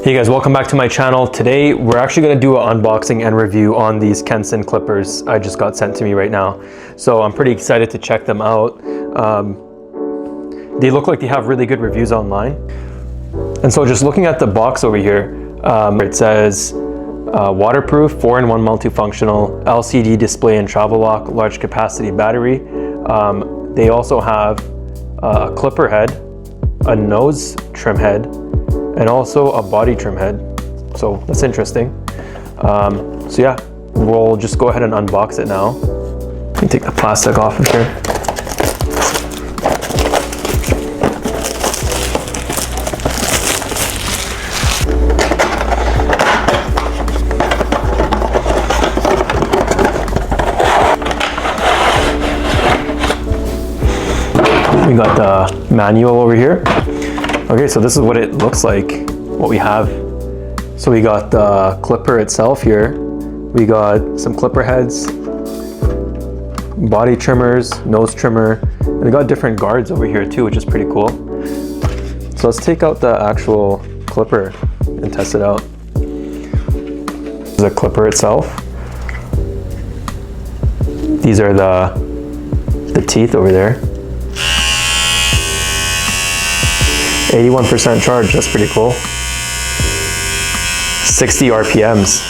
Hey guys, welcome back to my channel. Today we're actually going to do an unboxing and review on these Kensen clippers I just got sent to me right now. So I'm pretty excited to check them out. They look like they have really good reviews online. And so just looking at the box over here, it says waterproof, 4-in-1 multifunctional, LCD display and travel lock, large capacity battery. They also have a clipper head, a nose trim head, and also a body trim head. So that's interesting. So yeah, we'll just go ahead and unbox it now. Let me take the plastic off of here. We got the manual over here. Okay, so this is what it looks like, what we have. So we got the clipper itself here. We got some clipper heads, body trimmers, nose trimmer, and we got different guards over here too, which is pretty cool. So let's take out the actual clipper and test it out. This is the clipper itself. These are the teeth over there. 81% charge, that's pretty cool. 60 RPMs.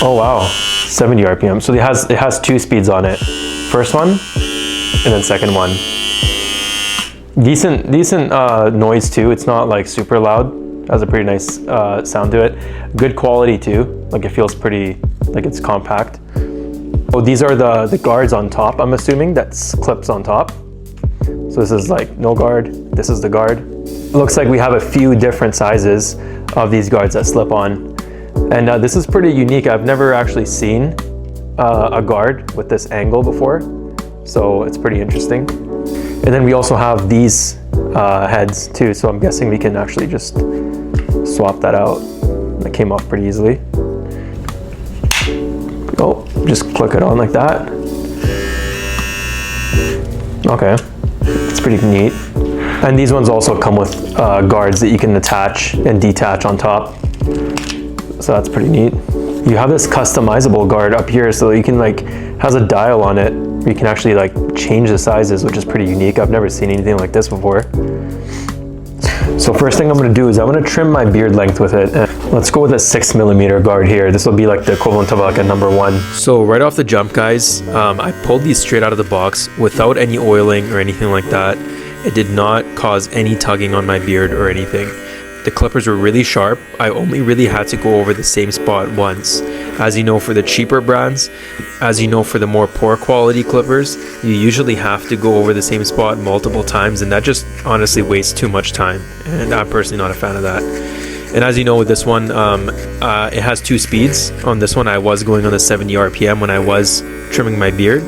Oh wow, 70 RPM. So it has two speeds on it. First one, and then second one. Decent noise too. It's not like super loud. Has a pretty nice sound to it. Good quality too. Like it feels pretty, like it's compact. Oh, these are the guards on top, I'm assuming. That's clips on top. So this is like no guard, this is the guard. It looks like we have a few different sizes of these guards that slip on. And this is pretty unique. I've never actually seen a guard with this angle before. So it's pretty interesting. And then we also have these heads too. So I'm guessing we can actually just swap that out. That came off pretty easily. Oh, just click it on like that. Okay. It's pretty neat. And these ones also come with guards that you can attach and detach on top. So that's pretty neat. You have this customizable guard up here, so you can has a dial on it. You can actually change the sizes, which is pretty unique. I've never seen anything like this before. So first thing I'm gonna do is I'm gonna trim my beard length with it. Let's go with a 6mm guard here. This will be like the equivalent of like a #1. So right off the jump, guys, I pulled these straight out of the box without any oiling or anything like that. It did not cause any tugging on my beard or anything. The clippers were really sharp. I only really had to go over the same spot once. As you know, for the cheaper brands, as you know, for the more poor quality clippers, you usually have to go over the same spot multiple times, and that just honestly wastes too much time. And I'm personally not a fan of that. And as you know, with this one, it has two speeds. On this one, I was going on the 70 RPM when I was trimming my beard.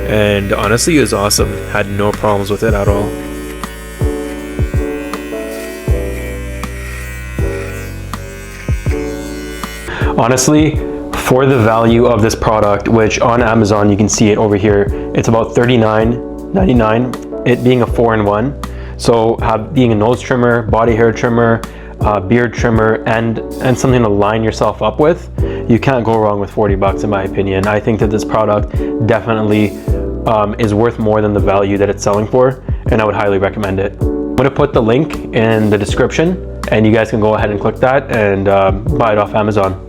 And honestly, it was awesome. Had no problems with it at all. Honestly, for the value of this product, which on Amazon, you can see it over here, it's about $39.99, it being a 4-in-1. So being a nose trimmer, body hair trimmer, beard trimmer, and something to line yourself up with, you can't go wrong with 40 bucks in my opinion. I think that this product definitely is worth more than the value that it's selling for, and I would highly recommend it. I'm gonna put the link in the description, and you guys can go ahead and click that and buy it off Amazon.